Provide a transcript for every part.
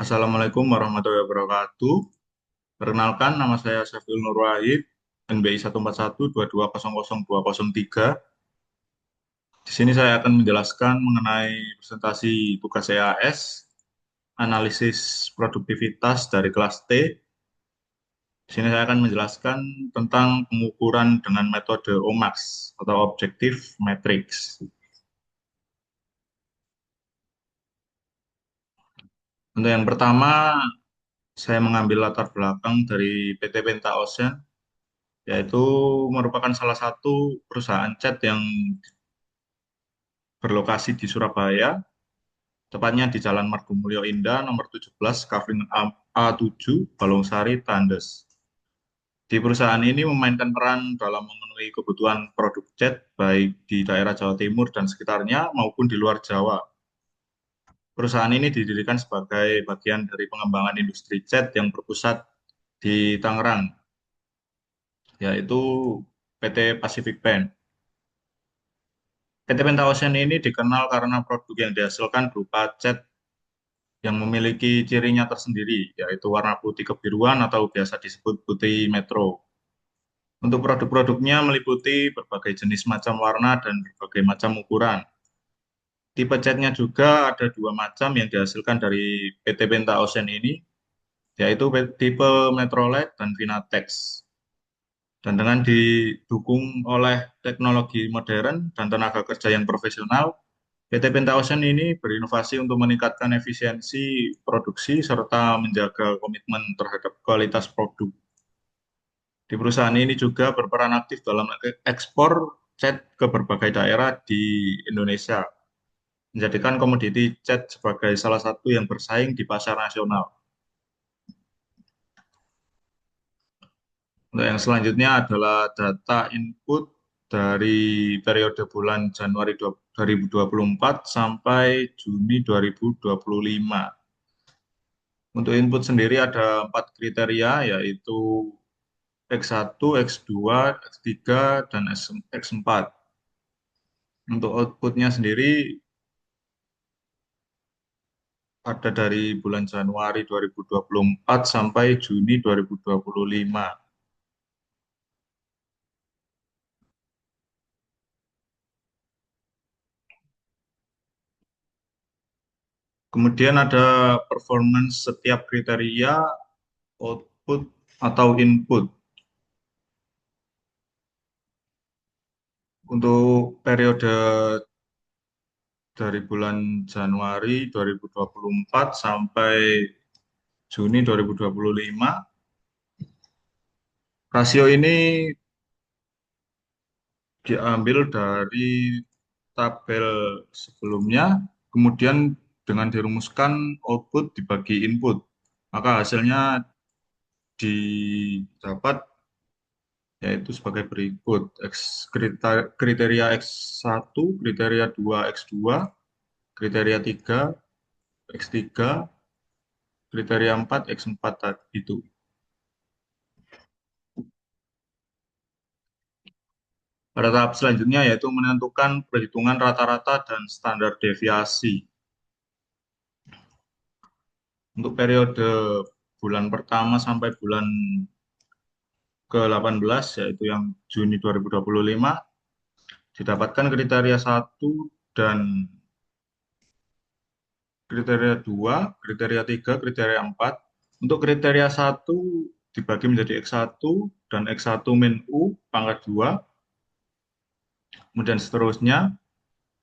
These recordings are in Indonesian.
Assalamualaikum warahmatullahi wabarakatuh. Perkenalkan, nama saya Syafil Nur Wahid, NBI 14122002003. Di sini saya akan menjelaskan mengenai presentasi tugas EAS, analisis produktivitas dari kelas T. Di sini saya akan menjelaskan tentang pengukuran dengan metode OMAX atau Objective Matrix. Untuk yang pertama, saya mengambil latar belakang dari PT Penta Ocean, yaitu merupakan salah satu perusahaan cat yang berlokasi di Surabaya, tepatnya di Jalan Margomulyo Indah, nomor 17, Kavling A7, Balongsari, Tandes. Di perusahaan ini memainkan peran dalam memenuhi kebutuhan produk cat, baik di daerah Jawa Timur dan sekitarnya maupun di luar Jawa. Perusahaan ini didirikan sebagai bagian dari pengembangan industri cat yang berpusat di Tangerang, yaitu PT Pacific Paint. PT Penta Ocean ini dikenal karena produk yang dihasilkan berupa cat yang memiliki cirinya tersendiri, yaitu warna putih kebiruan atau biasa disebut putih metro. Untuk produk-produknya meliputi berbagai jenis macam warna dan berbagai macam ukuran. Tipe catnya juga ada dua macam yang dihasilkan dari PT Penta Ocean ini, yaitu tipe Metrolite dan Vinatex. Dan dengan didukung oleh teknologi modern dan tenaga kerja yang profesional, PT Penta Ocean ini berinovasi untuk meningkatkan efisiensi produksi serta menjaga komitmen terhadap kualitas produk. Di perusahaan ini juga berperan aktif dalam ekspor cat ke berbagai daerah di Indonesia, menjadikan komoditi cat sebagai salah satu yang bersaing di pasar nasional. Untuk yang selanjutnya adalah data input dari periode bulan Januari 2024 sampai Juni 2025. Untuk input sendiri ada 4 kriteria, yaitu X1, X2, X3, dan X4. Untuk outputnya sendiri ada dari bulan Januari 2024 sampai Juni 2025. Kemudian ada performance setiap kriteria, output atau input. Untuk periode dari bulan Januari 2024 sampai Juni 2025, rasio ini diambil dari tabel sebelumnya, kemudian dengan dirumuskan output dibagi input, maka hasilnya didapat yaitu sebagai berikut. Kriteria X1, kriteria 2 X2, kriteria 3 X3, kriteria 4 X4 itu. Pada tahap selanjutnya yaitu menentukan perhitungan rata-rata dan standar deviasi. Untuk periode bulan pertama sampai bulan ke-18, yaitu yang Juni 2025, didapatkan kriteria 1 dan kriteria 2, kriteria 3, kriteria 4. Untuk kriteria 1 dibagi menjadi X1 dan X1 min U pangkat 2, kemudian seterusnya.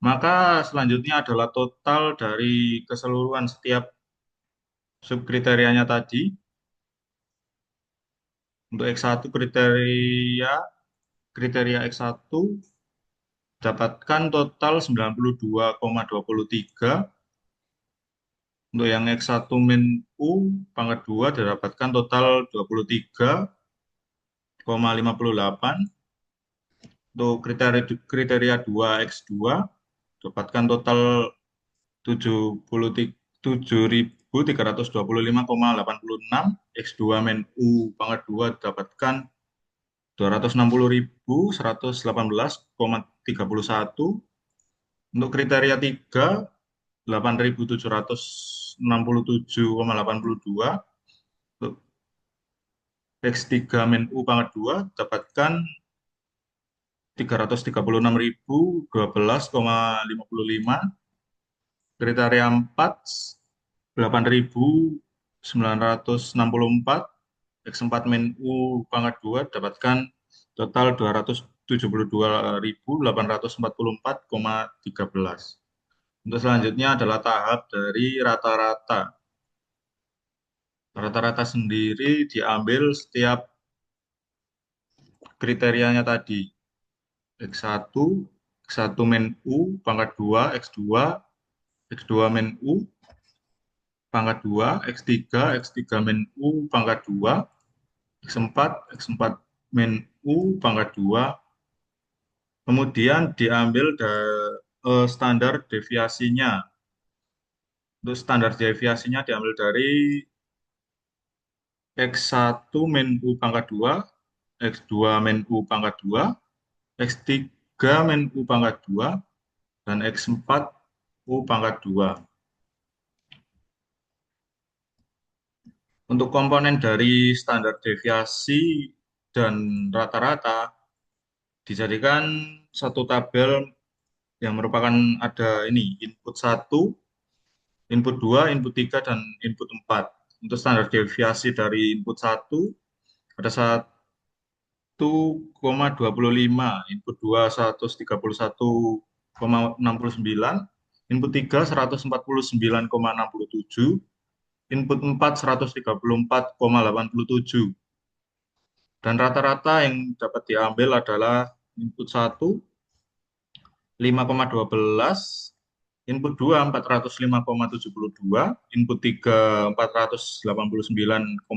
Maka selanjutnya adalah total dari keseluruhan setiap subkriterianya tadi. Untuk X1 kriteria X1 dapatkan total 92,23. Untuk yang X1 min U pangkat 2 didapatkan total 23,58. Untuk kriteria 2X2 dapatkan total 77.325,86. X2 min U pangkat 2 dapatkan 260.118,31. Untuk kriteria 3, 8.700 267,82. Untuk X3 min U pangkat 2 dapatkan 336.012,55. Kriteria 4, 8.964. X4 min U pangkat 2 dapatkan total 272.844,13. Untuk selanjutnya adalah tahap dari rata-rata. Rata-rata sendiri diambil setiap kriterianya tadi. X1, X1 min U pangkat 2, X2, X2 min U pangkat 2, X3, X3 min U pangkat 2, X4, X4 min U pangkat 2. Kemudian diambil standar deviasinya. Untuk standar deviasinya diambil dari X1 min U pangkat 2, X2 min U pangkat 2, X3 min U pangkat 2, dan X4 U pangkat 2. Untuk komponen dari standar deviasi dan rata-rata dijadikan satu tabel yang merupakan ada ini input 1, input 2, input 3, dan input 4. Untuk standar deviasi dari input 1 ada 1,25, input 2 131,69, input 3 149,67, input 4 134,87. Dan rata-rata yang dapat diambil adalah input 1 5,12, input 2 405,72, input 3 489,49,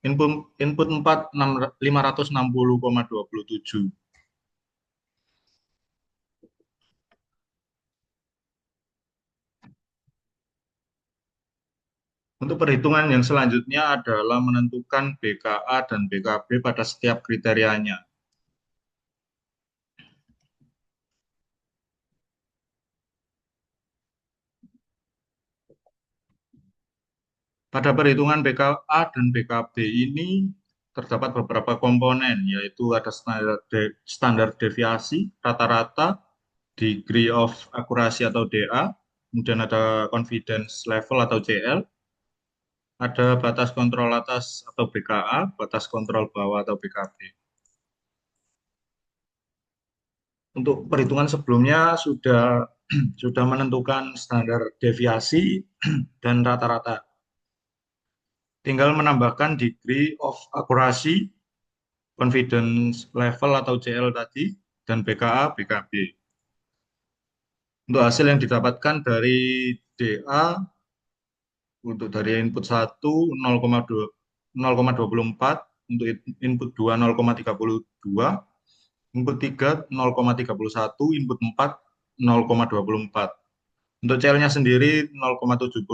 input 4 560,27. Untuk perhitungan yang selanjutnya adalah menentukan BKA dan BKB pada setiap kriterianya. Pada perhitungan BKA dan BKB ini terdapat beberapa komponen, yaitu ada standar deviasi, rata-rata, degree of accuracy atau DA, kemudian ada confidence level atau CL, ada batas kontrol atas atau BKA, batas kontrol bawah atau BKB. Untuk perhitungan sebelumnya sudah menentukan standar deviasi dan rata-rata. Tinggal menambahkan degree of accuracy, confidence level atau CL tadi, dan BKA, BKB. Untuk hasil yang didapatkan dari DA, untuk dari input 1 0,24, untuk input 2 0,32, input 3 0,31, input 4 0,24. Untuk CL-nya sendiri 0,76,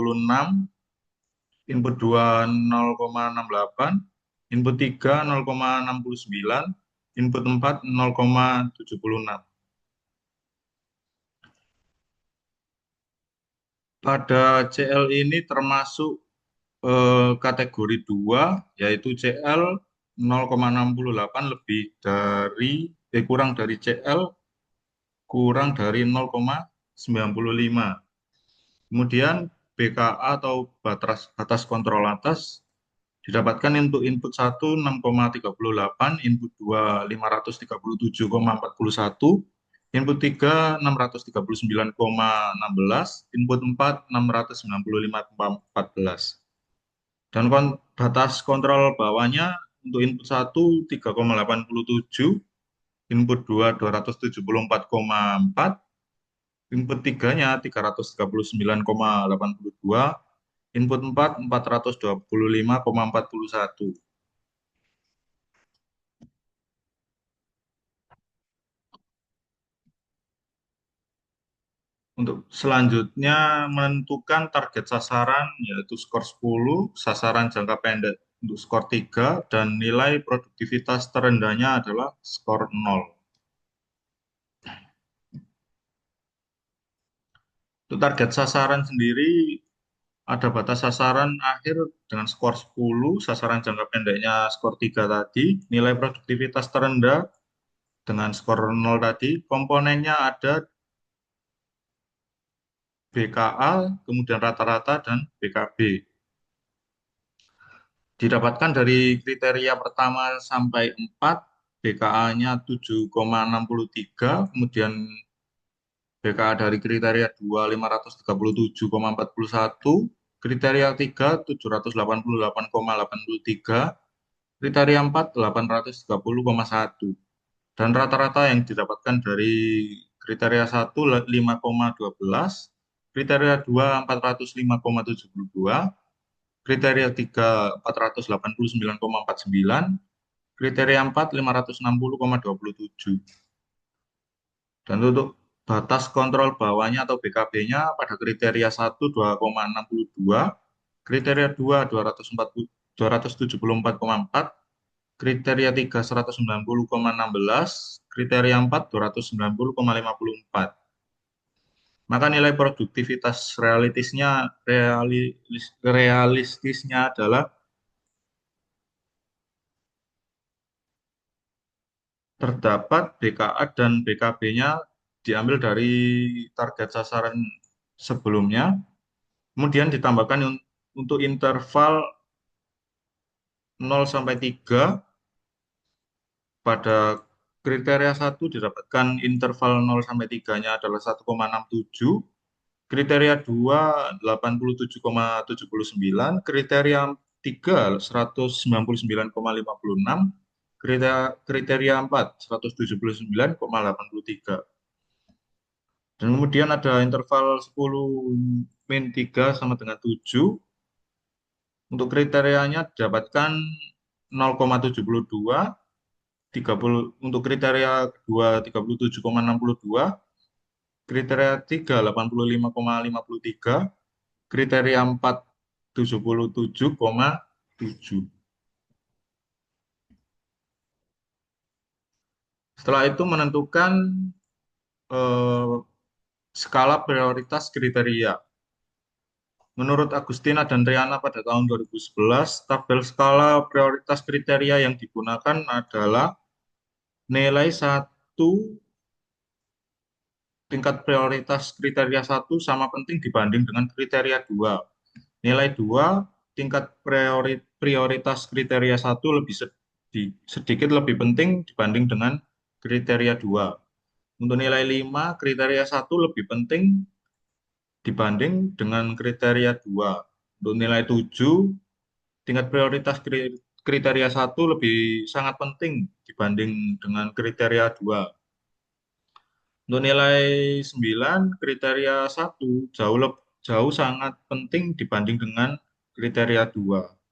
input 2 0,68, input 3 0,69, input 4 0,76. Pada CL ini termasuk kategori 2, yaitu CL 0,68 lebih dari kurang dari CL kurang dari 0,95. Kemudian BKA atau batas kontrol atas didapatkan untuk input 1 6,38, input 2 537,41, input 3 639,16, input 4 695,14. Dan batas kontrol bawahnya untuk input 1 3,87, input 2 274,4, input 3-nya 339,82, input 4 425,41. Untuk selanjutnya menentukan target sasaran yaitu skor 10, sasaran jangka pendek untuk skor 3, dan nilai produktivitas terendahnya adalah skor 0. Untuk target sasaran sendiri Ada batas sasaran akhir dengan skor 10, sasaran jangka pendeknya skor 3 tadi, nilai produktivitas terendah dengan skor 0 tadi, komponennya ada BKA, kemudian rata-rata, dan BKB. Didapatkan dari kriteria pertama sampai 4, BKA-nya 7,63, kemudian BKA dari kriteria 2, 537,41, kriteria 3, 788,83, kriteria 4, 830,1. Dan rata-rata yang didapatkan dari kriteria 1, 5,12, kriteria 2, 405,72, kriteria 3, 489,49, kriteria 4, 560,27. Dan untuk batas kontrol bawahnya atau BKB-nya pada kriteria 1, 2,62, kriteria 2, 274,4, kriteria 3, 190,16, kriteria 4, 290,54. Maka nilai produktivitas realistisnya adalah terdapat BKA dan BKB-nya diambil dari target sasaran sebelumnya, kemudian ditambahkan untuk interval 0 sampai 3. Pada kriteria 1 didapatkan interval 0 sampai 3-nya adalah 1,67, kriteria 2 87,79, kriteria 3 199,56, kriteria 4 179,83. Dan kemudian ada interval 10 min 3 sama dengan 7. Untuk kriterianya didapatkan 0,72, 30, untuk kriteria kedua 37,62, kriteria 3 85,53, kriteria 4 77,7. Setelah itu menentukan eh, skala prioritas kriteria. Menurut Agustina dan Triana pada tahun 2011, tabel skala prioritas kriteria yang digunakan adalah nilai 1, tingkat prioritas kriteria 1 sama penting dibanding dengan kriteria 2. Nilai 2, tingkat prioritas kriteria 1 lebih sedikit lebih penting dibanding dengan kriteria 2. Untuk nilai 5, kriteria 1 lebih penting dibanding dengan kriteria 2. Untuk nilai 7, tingkat prioritas kriteria 1 lebih sangat penting dibanding dengan kriteria 2. Untuk nilai 9, kriteria 1 jauh sangat penting dibanding dengan kriteria 2.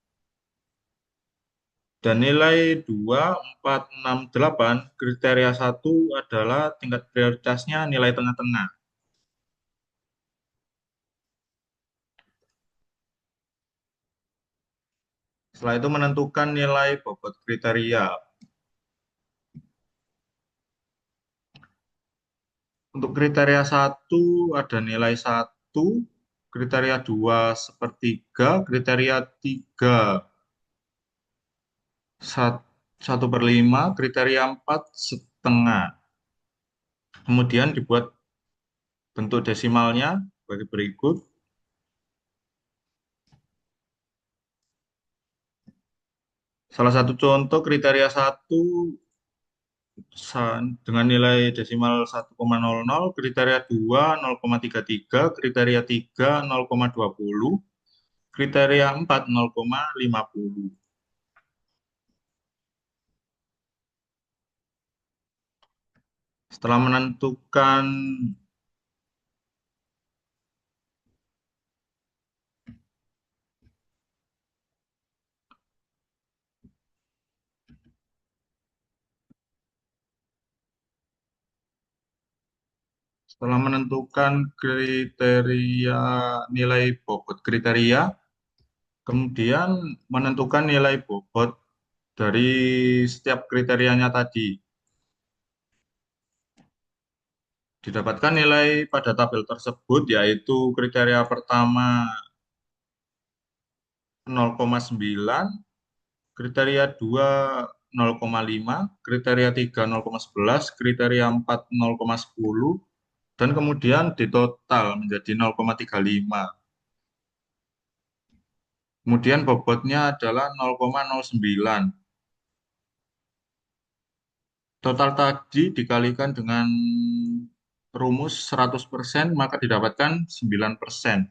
Dan nilai 2, 4, 6, 8, kriteria 1 adalah tingkat prioritasnya nilai tengah-tengah. Setelah itu menentukan nilai bobot kriteria. Untuk kriteria 1 ada nilai 1, kriteria 2 sepertiga, kriteria 3 1/5, kriteria 4 setengah. Kemudian dibuat bentuk desimalnya sebagai berikut. Salah satu contoh kriteria 1 dengan nilai desimal 1,00, kriteria 2 0,33, kriteria 3 0,20, kriteria 4 0,50. Setelah menentukan setelah menentukan kriteria nilai bobot kriteria, kemudian menentukan nilai bobot dari setiap kriterianya tadi. Didapatkan nilai pada tabel tersebut yaitu kriteria pertama 0,9, kriteria 2 0,5, kriteria 3 0,11, kriteria 4 0,10, dan kemudian ditotal menjadi 0,35. Kemudian bobotnya adalah 0,09. Total tadi dikalikan dengan rumus 100%, maka didapatkan 9%.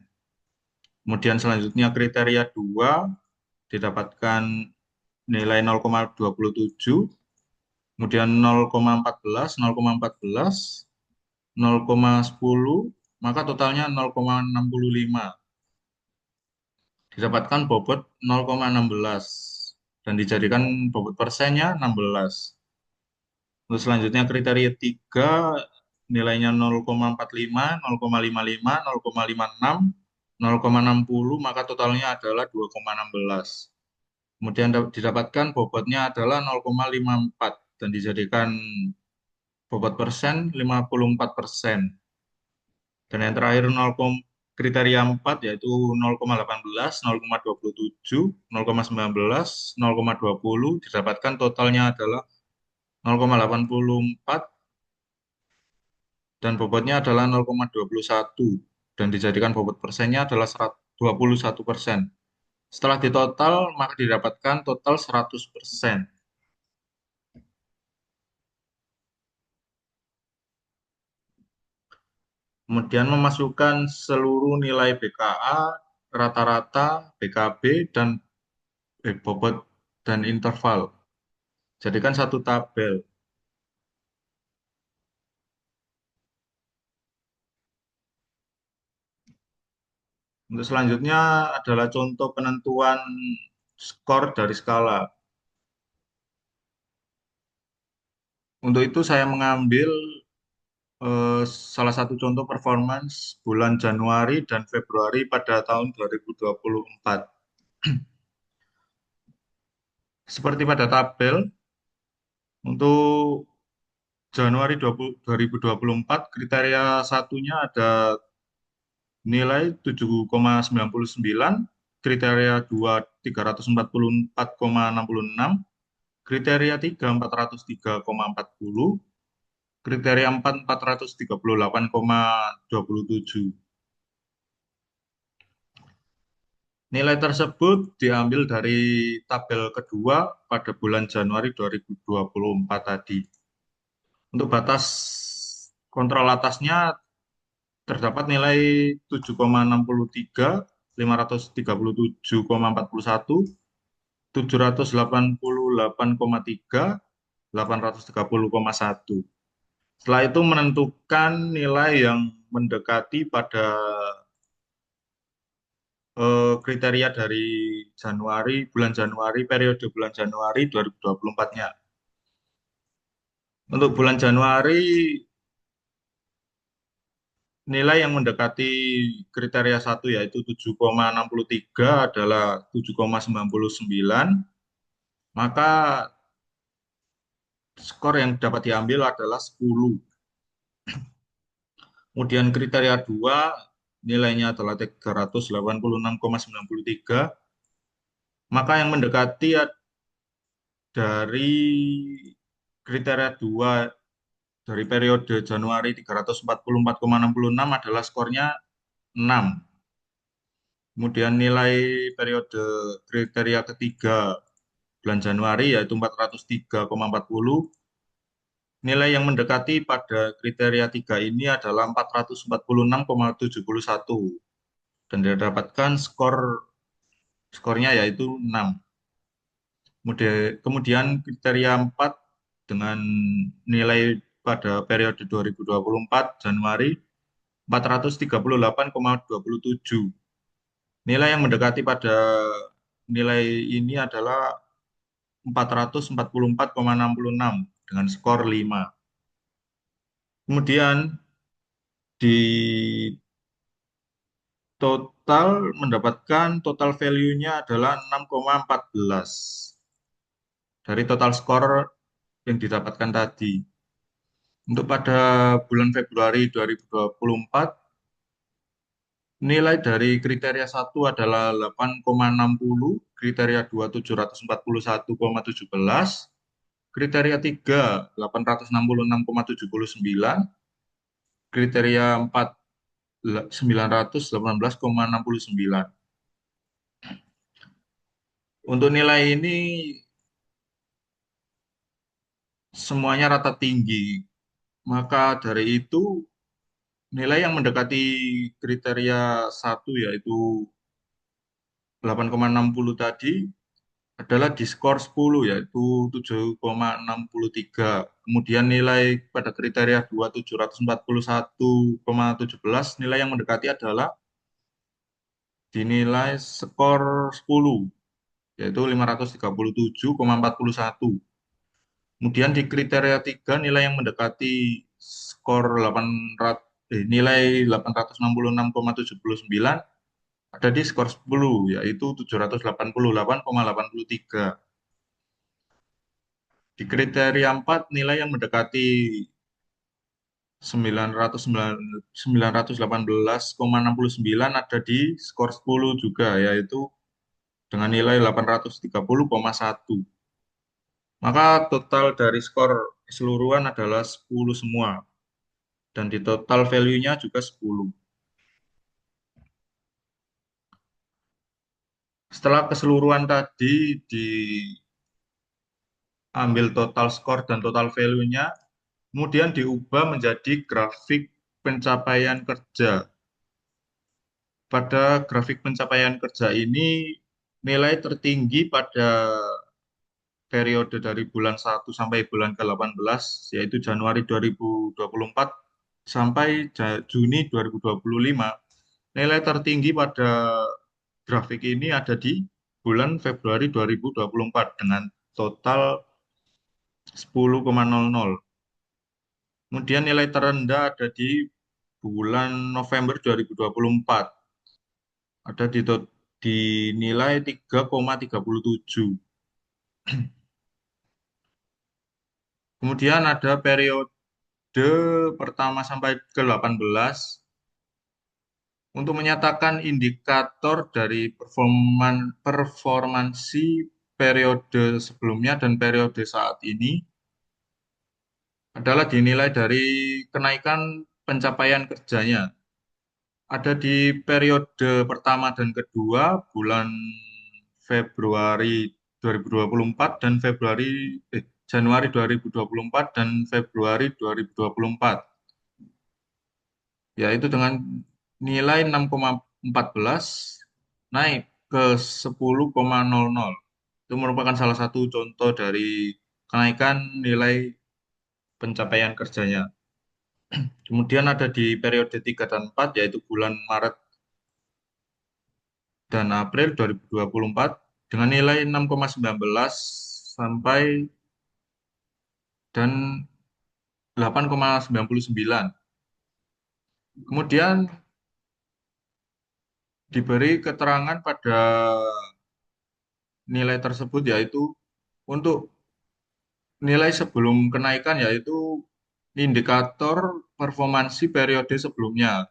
Kemudian selanjutnya kriteria 2 didapatkan nilai 0,27, kemudian 0,14, 0,14, 0,10, maka totalnya 0,65. Didapatkan bobot 0,16 dan dijadikan bobot persennya 16. Terus selanjutnya kriteria 3 nilainya 0,45, 0,55, 0,56, 0,60, maka totalnya adalah 2,16. Kemudian didapatkan bobotnya adalah 0,54 dan dijadikan bobot persen 54%. Dan yang terakhir kriteria 4 yaitu 0,18, 0,27, 0,19, 0,20 didapatkan totalnya adalah 0,84 dan bobotnya adalah 0,21 dan dijadikan bobot persennya adalah 21%. Setelah ditotal maka didapatkan total 100%. Kemudian memasukkan seluruh nilai BKA, rata-rata, BKB, dan bobot dan interval. Jadikan satu tabel. Untuk selanjutnya adalah contoh penentuan skor dari skala. Untuk itu saya mengambil salah satu contoh performance bulan Januari dan Februari pada tahun 2024. Seperti pada tabel, untuk Januari 2024, kriteria satunya ada nilai 7,99, kriteria 2 344,66, kriteria 3 403,40, kriteria 4 438,27. Nilai tersebut diambil dari tabel kedua pada bulan Januari 2024 tadi. Untuk batas kontrol atasnya terdapat nilai 7,63, 537,41, 788,3, 830,1. Setelah itu menentukan nilai yang mendekati pada kriteria dari bulan Januari, periode bulan Januari 2024-nya. Untuk bulan Januari, nilai yang mendekati kriteria 1 yaitu 7,63 adalah 7,99, maka skor yang dapat diambil adalah 10. Kemudian kriteria 2 nilainya adalah 386,93, maka yang mendekati dari kriteria 2 dari periode Januari 344,66 adalah skornya 6. Kemudian nilai periode kriteria ketiga bulan Januari yaitu 403,40. Nilai yang mendekati pada kriteria 3 ini adalah 446,71 dan didapatkan skornya yaitu 6. Kemudian kriteria 4 dengan nilai pada periode 2024 Januari 438,27. Nilai yang mendekati pada nilai ini adalah 444,66 dengan skor 5. Kemudian di total mendapatkan total value-nya adalah 6,14 dari total skor yang didapatkan tadi. Untuk pada bulan Februari 2024, Nilai dari kriteria 1 adalah 8,60, kriteria 2 741,17, kriteria 3 866,79, kriteria 4 918,69. Untuk nilai ini semuanya rata tinggi. Maka dari itu nilai yang mendekati kriteria 1 yaitu 8,60 tadi adalah di skor 10 yaitu 7,63. Kemudian nilai pada kriteria 2 741,17 nilai yang mendekati adalah dinilai skor 10 yaitu 537,41. Kemudian di kriteria 3 nilai yang mendekati skor 800 nilai 866,79 ada di skor 10 yaitu 788,83. Di kriteria 4 nilai yang mendekati 918,69 ada di skor 10 juga yaitu dengan nilai 830,1. Maka total dari skor keseluruhan adalah 10 semua dan di total value-nya juga 10. Setelah keseluruhan tadi diambil total skor dan total value-nya, kemudian diubah menjadi grafik pencapaian kerja. Pada grafik pencapaian kerja ini, nilai tertinggi pada periode dari bulan 1 sampai bulan ke-18, yaitu Januari 2024 sampai Juni 2025. Nilai tertinggi pada grafik ini ada di bulan Februari 2024 dengan total 10,00. Kemudian nilai terendah ada di bulan November 2024. Ada di nilai 3,37. Kemudian ada periode pertama sampai ke-18 untuk menyatakan indikator dari performansi periode sebelumnya dan periode saat ini adalah dinilai dari kenaikan pencapaian kerjanya. Ada di periode pertama dan kedua bulan Februari 2024 dan Januari 2024 dan Februari 2024, yaitu dengan nilai 6,14 naik ke 10,00. Itu merupakan salah satu contoh dari kenaikan nilai pencapaian kerjanya. Kemudian ada di periode 3 dan 4 yaitu bulan Maret dan April 2024 dengan nilai 6,19 sampai dan 8,99. Kemudian diberi keterangan pada nilai tersebut yaitu untuk nilai sebelum kenaikan yaitu indikator performansi periode sebelumnya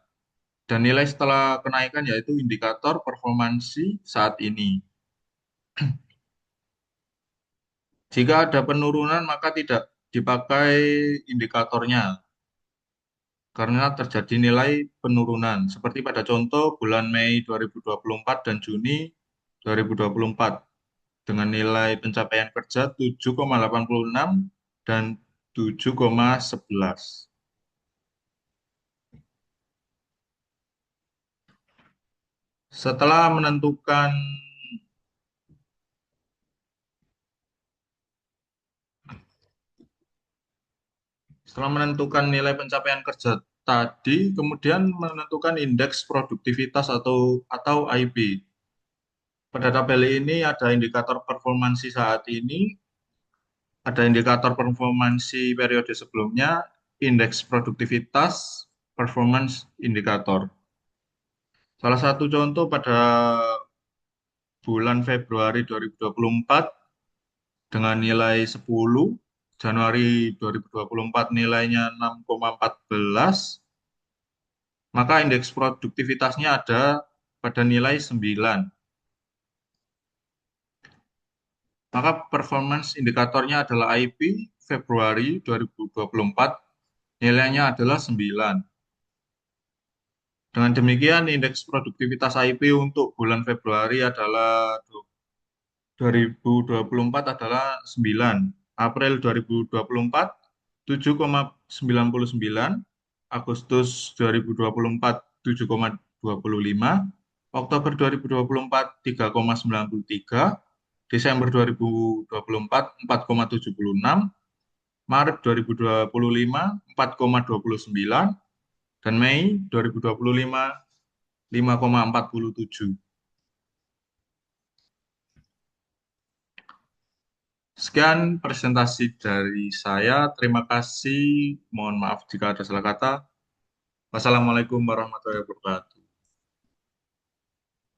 dan nilai setelah kenaikan yaitu indikator performansi saat ini. Jika ada penurunan maka tidak dipakai indikatornya karena terjadi nilai penurunan. Seperti pada contoh bulan Mei 2024 dan Juni 2024 dengan nilai pencapaian kerja 7,86 dan 7,11. Setelah menentukan nilai pencapaian kerja tadi, kemudian menentukan indeks produktivitas atau IP. Pada tabel ini ada indikator performansi saat ini, ada indikator performansi periode sebelumnya, indeks produktivitas, performance indikator. Salah satu contoh pada bulan Februari 2024 dengan nilai 10, Januari 2024 nilainya 6,14, Maka indeks produktivitasnya ada pada nilai 9. Maka performance indikatornya adalah IP Februari 2024, nilainya adalah 9. Dengan demikian, indeks produktivitas IP untuk bulan Februari adalah 2024 adalah 9, April 2024 7,99, Agustus 2024 7,25, Oktober 2024 3,93, Desember 2024 4,76, Maret 2025 4,29, dan Mei 2025 5,47. Sekian presentasi dari saya. Terima kasih. Mohon maaf jika ada salah kata. Wassalamualaikum warahmatullahi wabarakatuh.